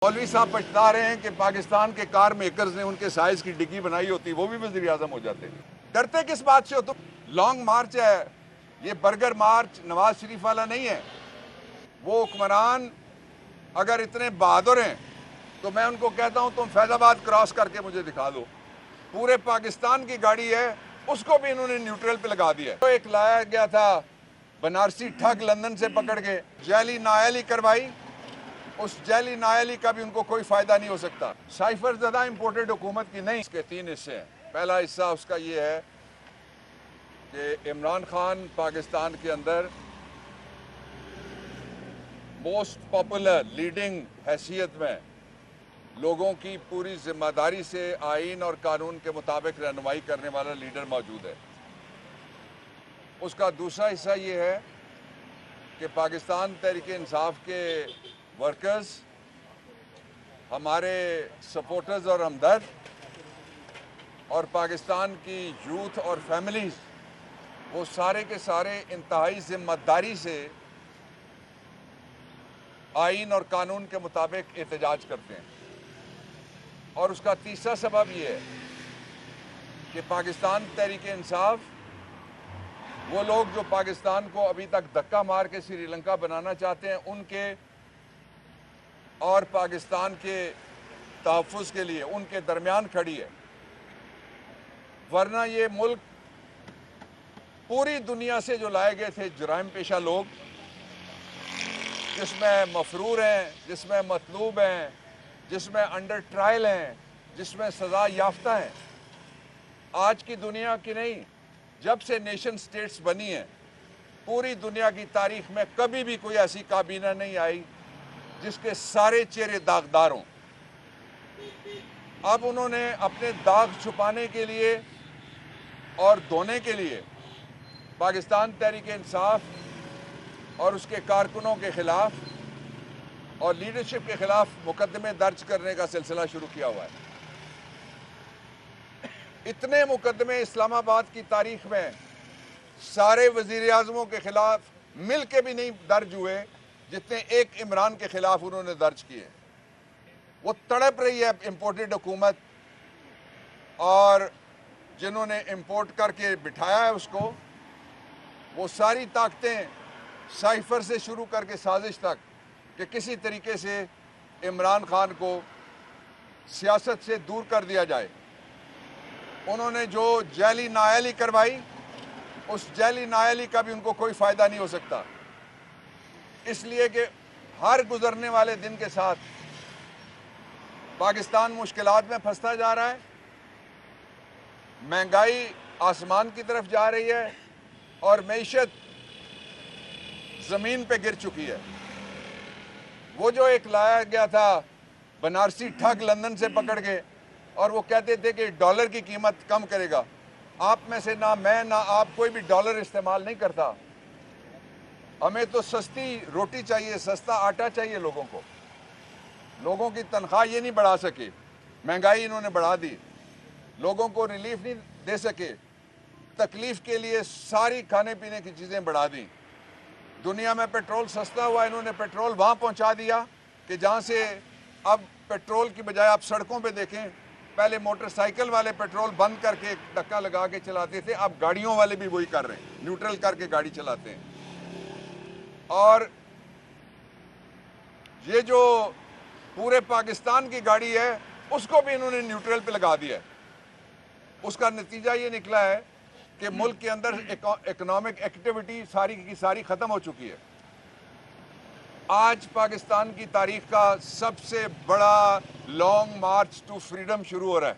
मौलवी साहब पछता रहे हैं कि पाकिस्तान के कार मेकर्स ने उनके साइज की डिग्गी बनाई होती, वो भी वज़ीर आज़म हो जाते। डरते किस बात से हो तुम? लॉन्ग मार्च है, ये बर्गर मार्च नवाज शरीफ वाला नहीं है। वो हुक्मरान अगर इतने बहादुर हैं तो मैं उनको कहता हूं तुम फैजाबाद क्रॉस करके मुझे दिखा दो। पूरे पाकिस्तान की गाड़ी है, उसको भी इन्होंने न्यूट्रल पे लगा दिया। तो एक लाया गया था बनारसी ठग लंदन से पकड़ के, जैली नायली करवाई, उस जैली नायली का भी उनको कोई फायदा नहीं हो सकता। साइफर ज़्यादा इंपोर्टेड हुकूमत की नहीं। इसके 3 हिस्से हैं। पहला हिस्सा उसका ये है कि इमरान खान पाकिस्तान के अंदर मोस्ट पॉपुलर लीडिंग हैसियत में लोगों की पूरी जिम्मेदारी से आइन और कानून के मुताबिक रहनुमाई करने वाला लीडर मौजूद है। उसका दूसरा हिस्सा ये है कि पाकिस्तान तहरीक इंसाफ के वर्कर्स, हमारे सपोर्टर्स और हमदर्द, और पाकिस्तान की यूथ और फैमिलीज, वो सारे के सारे इंतहाई जिम्मेदारी से आइन और कानून के मुताबिक एहतजाज करते हैं। और उसका तीसरा सबब ये है कि पाकिस्तान तहरीक इंसाफ, वो लोग जो पाकिस्तान को अभी तक धक्का मार के श्रीलंका बनाना चाहते हैं, उनके और पाकिस्तान के तहफ़्फ़ुज़ के लिए उनके दरमियान खड़ी है। वरना ये मुल्क पूरी दुनिया से जो लाए गए थे जुराइम पेशा लोग, जिसमें मफरूर हैं, जिसमें मतलूब हैं, जिसमें अंडर ट्रायल हैं, जिसमें सज़ा याफ्ता हैं, आज की दुनिया की नहीं, जब से नेशन स्टेट्स बनी हैं, पूरी दुनिया की तारीख में कभी भी कोई ऐसी काबीना नहीं आई जिसके सारे चेहरे दागदार हों। अब उन्होंने अपने दाग छुपाने के लिए और धोने के लिए पाकिस्तान तहरीक इंसाफ और उसके कारकुनों के खिलाफ और लीडरशिप के खिलाफ मुकदमे दर्ज करने का सिलसिला शुरू किया हुआ है। इतने मुकदमे इस्लामाबाद की तारीख में सारे वजीर आज़मों के खिलाफ मिल के भी नहीं दर्ज हुए जितने एक इमरान के खिलाफ उन्होंने दर्ज किए। वो तड़प रही है इंपोर्टेड हुकूमत, और जिन्होंने इंपोर्ट करके बिठाया है उसको, वो सारी ताकतें साइफर से शुरू करके साजिश तक कि किसी तरीके से इमरान खान को सियासत से दूर कर दिया जाए। उन्होंने जो जैली नायली करवाई, उस जैली नायली का भी उनको कोई फ़ायदा नहीं हो सकता, इसलिए कि हर गुजरने वाले दिन के साथ पाकिस्तान मुश्किलात में फंसता जा रहा है, महंगाई आसमान की तरफ जा रही है और मईशत ज़मीन पे गिर चुकी है। वो जो एक लाया गया था बनारसी ठग लंदन से पकड़ के, और वो कहते थे कि डॉलर की कीमत कम करेगा, आप में से ना मैं ना आप कोई भी डॉलर इस्तेमाल नहीं करता। हमें तो सस्ती रोटी चाहिए, सस्ता आटा चाहिए लोगों को। लोगों की तनख्वाह ये नहीं बढ़ा सके, महंगाई इन्होंने बढ़ा दी, लोगों को रिलीफ नहीं दे सके, तकलीफ के लिए सारी खाने पीने की चीज़ें बढ़ा दी। दुनिया में पेट्रोल सस्ता हुआ, इन्होंने पेट्रोल वहाँ पहुँचा दिया कि जहाँ से अब पेट्रोल की बजाय आप सड़कों पे देखें, पहले मोटरसाइकिल वाले पेट्रोल बंद करके धक्का लगा के चलाते थे, अब गाड़ियों वाले भी वही कर रहे हैं, न्यूट्रल करके गाड़ी चलाते हैं। और ये जो पूरे पाकिस्तान की गाड़ी है, उसको भी इन्होंने न्यूट्रल पे लगा दिया है। उसका नतीजा ये निकला है कि मुल्क के अंदर इकोनॉमिक एक्टिविटी सारी की सारी ख़त्म हो चुकी है। आज पाकिस्तान की तारीख का सबसे बड़ा लॉन्ग मार्च टू फ्रीडम शुरू हो रहा है,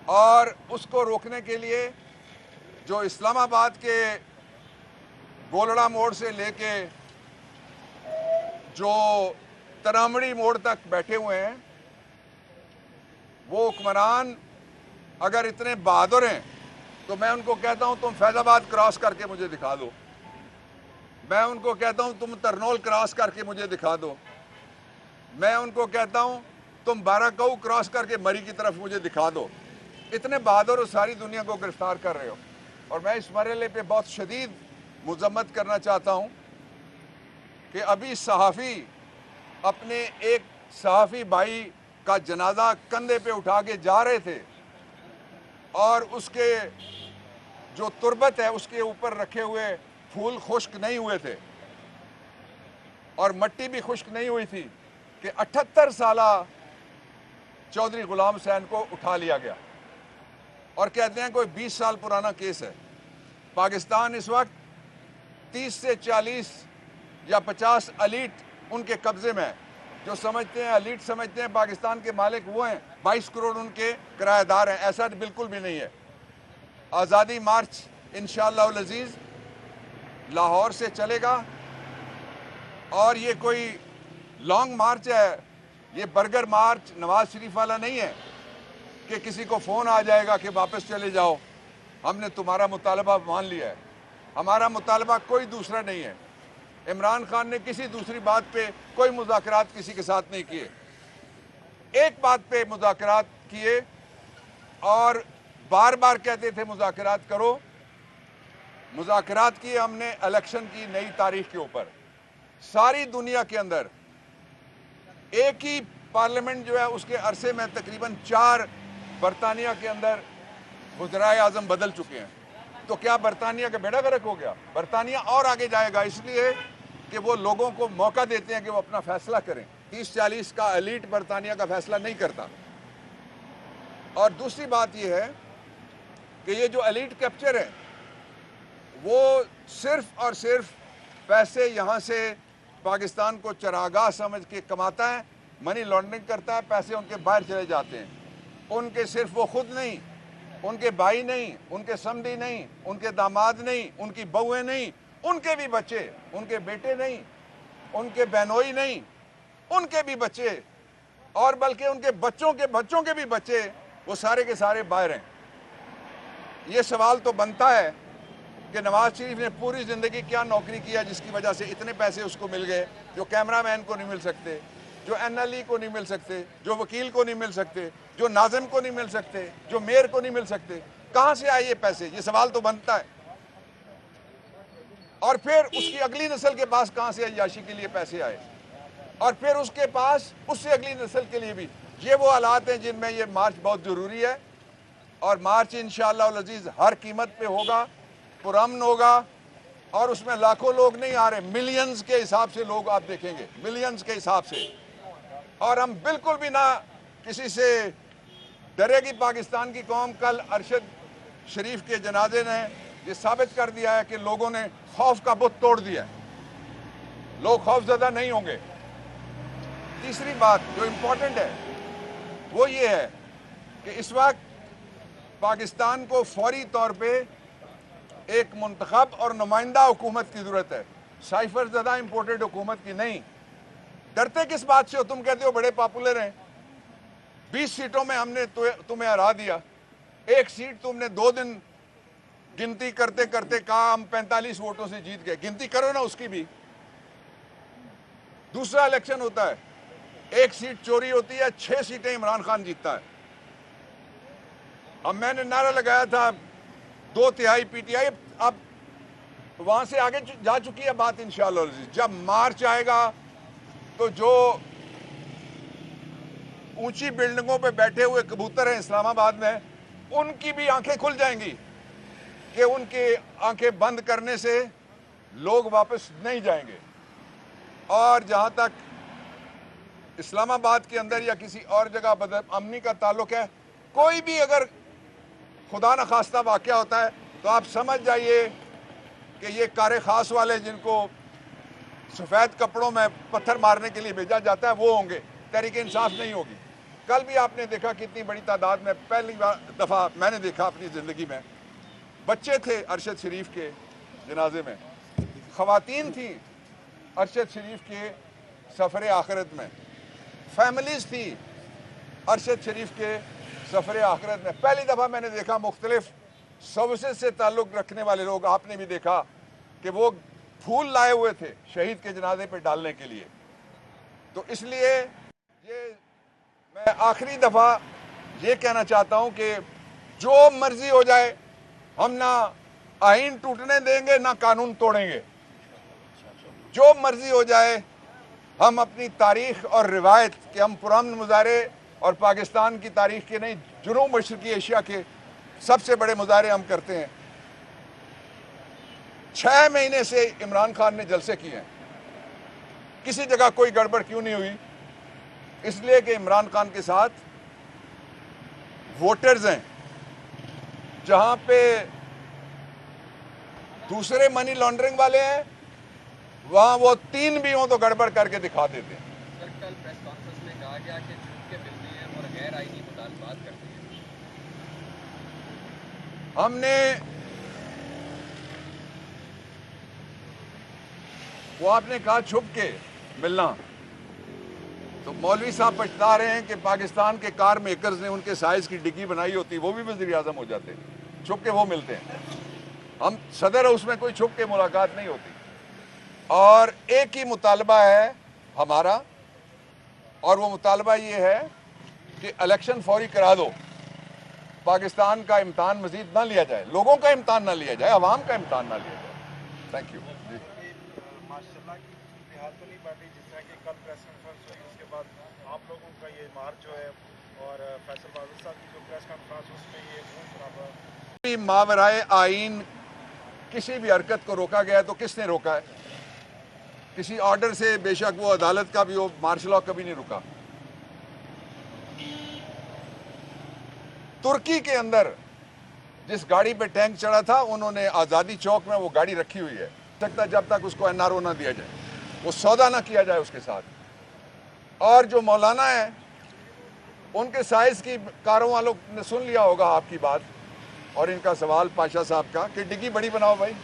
और उसको रोकने के लिए जो इस्लामाबाद के गोलड़ा मोड़ से लेके जो तरामड़ी मोड़ तक बैठे हुए हैं, वो हुक्मरान अगर इतने बहादुर हैं तो मैं उनको कहता हूं तुम फैजाबाद क्रॉस करके मुझे दिखा दो। मैं उनको कहता हूं तुम तरनोल क्रॉस करके मुझे दिखा दो। मैं उनको कहता हूं तुम बाराकऊ क्रॉस करके मरी की तरफ मुझे दिखा दो। इतने बहादुर हो, सारी दुनिया को गिरफ्तार कर रहे हो। और मैं इस मरहले पे बहुत शदीद मुज़म्मत करना चाहता हूं कि अभी सहाफ़ी अपने एक सहाफ़ी भाई का जनाजा कंधे पे उठा के जा रहे थे और उसके जो तुरबत है उसके ऊपर रखे हुए फूल खुश्क नहीं हुए थे और मट्टी भी खुश्क नहीं हुई थी कि 78 साला चौधरी गुलाम हुसैन को उठा लिया गया और कहते हैं कोई 20 साल पुराना केस है। पाकिस्तान इस वक्त 30 से 40 या 50 एलीट उनके कब्जे में है। जो समझते हैं एलीट समझते हैं पाकिस्तान के मालिक वो हैं, 22 करोड़ उनके किराएदार हैं। ऐसा बिल्कुल भी नहीं है। आज़ादी मार्च इंशाअल्लाह अज़ीज़ लाहौर से चलेगा और ये कोई लॉन्ग मार्च है, ये बर्गर मार्च नवाज शरीफ वाला नहीं है कि किसी को फ़ोन आ जाएगा कि वापस चले जाओ, हमने तुम्हारा मुतालबा मान लिया है। हमारा मुतालबा कोई दूसरा नहीं है। इमरान खान ने किसी दूसरी बात पे कोई मुज़ाकरात किसी के साथ नहीं किए, एक बात पे मुज़ाकरात किए और बार बार कहते थे मुज़ाकरात करो। मुज़ाकरात किए हमने इलेक्शन की नई तारीख के ऊपर। सारी दुनिया के अंदर एक ही पार्लियामेंट जो है उसके अरसे में तकरीबन 4 बरतानिया के अंदर वज़राए आज़म बदल चुके हैं। तो क्या बरतानिया का बेड़ा गर्क हो गया? बरतानिया और आगे जाएगा, इसलिए कि वो लोगों को मौका देते हैं कि वो अपना फैसला करें। 30-40 का एलीट बरतानिया का फैसला नहीं करता। और दूसरी बात यह है कि ये जो एलीट कैप्चर है वो सिर्फ और सिर्फ पैसे यहाँ से पाकिस्तान को चरागाह समझ के कमाता है, मनी लॉन्ड्रिंग करता है, पैसे उनके बाहर चले जाते हैं। उनके सिर्फ वो खुद नहीं, उनके भाई नहीं, उनके समधी नहीं, उनके दामाद नहीं, उनकी बहुएं नहीं, उनके भी बच्चे, उनके बेटे नहीं, उनके बहनोई नहीं, उनके भी बच्चे और बल्कि उनके बच्चों के भी बच्चे, वो सारे के सारे बाहर हैं। ये सवाल तो बनता है कि नवाज शरीफ ने पूरी ज़िंदगी क्या नौकरी किया जिसकी वजह से इतने पैसे उसको मिल गए, जो कैमरामैन को नहीं मिल सकते, जो NLE को नहीं मिल सकते, जो वकील को नहीं मिल सकते, जो नाज़िम को नहीं मिल सकते, जो मेयर को नहीं मिल सकते। कहाँ से आए ये पैसे? ये सवाल तो बनता है। और फिर उसकी अगली नस्ल के पास कहाँ से अय्याशी के लिए पैसे आए और फिर उसके पास उससे अगली नस्ल के लिए भी। ये वो हालात हैं जिनमें ये मार्च बहुत ज़रूरी है और मार्च इंशाअल्लाह अज़ीज़ हर कीमत पे होगा, पुरअमन होगा और उसमें लाखों लोग नहीं आ रहे, मिलियंस के हिसाब से लोग आप देखेंगे, मिलियंस के हिसाब से। और हम बिल्कुल भी ना किसी से डरेगी पाकिस्तान की कौम। कल अरशद शरीफ के जनाजे ने ये साबित कर दिया है कि लोगों ने खौफ का बुत तोड़ दिया, लोग खौफजदा नहीं होंगे। तीसरी बात जो इम्पोर्टेंट है वो ये है कि इस वक्त पाकिस्तान को फौरी तौर पे एक मुंतखब और नुमाइंदा हुकूमत की ज़रूरत है, साइफर ज़दा इम्पोर्टेड हुकूमत की नहीं। डरते किस बात से हो? तुम कहते हो बड़े पॉपुलर हैं, 20 सीटों में हमने तुम्हें हरा दिया, एक सीट तुमने 2 दिन गिनती करते करते कहा हम 45 वोटों से जीत गए। गिनती करो ना उसकी भी। दूसरा इलेक्शन होता है, 1 सीट चोरी होती है, 6 सीटें इमरान खान जीतता है। अब मैंने नारा लगाया था 2/3 PTI, अब वहां से आगे जा चुकी है बात इंशाअल्लाह। जब मार्च आएगा तो जो ऊंची बिल्डिंगों पे बैठे हुए कबूतर हैं इस्लामाबाद में, उनकी भी आंखें खुल जाएंगी कि उनकी आंखें बंद करने से लोग वापस नहीं जाएंगे। और जहां तक इस्लामाबाद के अंदर या किसी और जगह बदअमनी का ताल्लुक है, कोई भी अगर खुदा न खास्ता वाक़या होता है तो आप समझ जाइए कि ये कारे ख़ास वाले जिनको सफ़ेद कपड़ों में पत्थर मारने के लिए भेजा जाता है वो होंगे, तहरीक इंसाफ नहीं होगी। कल भी आपने देखा कितनी बड़ी तादाद में, पहली दफ़ा मैंने देखा अपनी ज़िंदगी में, बच्चे थे अरशद शरीफ के जनाजे में, ख़वातीन थी अरशद शरीफ के सफ़र आखिरत में, फैमिलीज़ थी अरशद शरीफ के सफ़र आखिरत में। पहली दफ़ा मैंने देखा मुख्तलिफ सर्विसेज से ताल्लुक़ रखने वाले लोग, आपने भी देखा कि वो फूल लाए हुए थे शहीद के जनाजे पे डालने के लिए। तो इसलिए ये मैं आखिरी दफ़ा ये कहना चाहता हूँ कि जो मर्जी हो जाए, हम ना आईन टूटने देंगे ना कानून तोड़ेंगे। जो मर्जी हो जाए, हम अपनी तारीख और रिवायत के हम पुराने मुजाहरे और पाकिस्तान की तारीख के नहीं, जुनूब मशरकी एशिया के सबसे बड़े मुजाहरे हम करते हैं। 6 महीने से इमरान खान ने जलसे किए हैं, किसी जगह कोई गड़बड़ क्यों नहीं हुई? इसलिए कि इमरान खान के साथ वोटर्स हैं। जहां पे दूसरे मनी लॉन्ड्रिंग वाले हैं, वहां वो 3 भी हों तो गड़बड़ करके दिखा देते हैं। सर, कल प्रेस कॉन्फ्रेंस में कहा गया कि छुप के मिलते हैं और गैर आईनी मुतालबात करते हैं। हमने वो आपने कहा छुप के मिलना, तो मौलवी साहब पछता रहे हैं कि पाकिस्तान के कार मेकर्स ने उनके साइज की डिग्गी बनाई होती, वो भी वज़ीर आज़म हो जाते, छुप के वो मिलते हैं। हम सदर हाउस में कोई छुप के मुलाकात नहीं होती। और एक ही मुतालबा है हमारा, और वो मुतालबा ये है कि इलेक्शन फौरी करा दो, पाकिस्तान का इम्तहान मजीद ना लिया जाए, लोगों का इम्तहान ना लिया जाए, अवाम का इम्तहान ना लिया जाए। Thank you. माशाल्लाह की सूरत हाल तो नहीं बढ़ रही, जिस तरह की कल प्रेस कॉन्फ्रेंस हुई उसके बाद आप लोगों का ये मार्च जो है और फैसल बादल साहब की जो प्रेस कॉन्फ्रेंस उसमें ये खून खराबा मावराए आईन किसी भी हरकत को रोका गया तो किसने रोका है? किसी ऑर्डर से, बेशक वो अदालत का भी हो, मार्शल लॉ कभी नहीं रुका। तुर्की के अंदर जिस गाड़ी पे टैंक चढ़ा था, उन्होंने आज़ादी चौक में वो गाड़ी रखी हुई है, सकता जब तक उसको एनआरओ ना दिया जाए, वो सौदा ना किया जाए उसके साथ। और जो मौलाना है, उनके साइज की कारों वालों ने सुन लिया होगा आपकी बात और इनका सवाल पाशा साहब का कि डिग्गी बड़ी बनाओ भाई।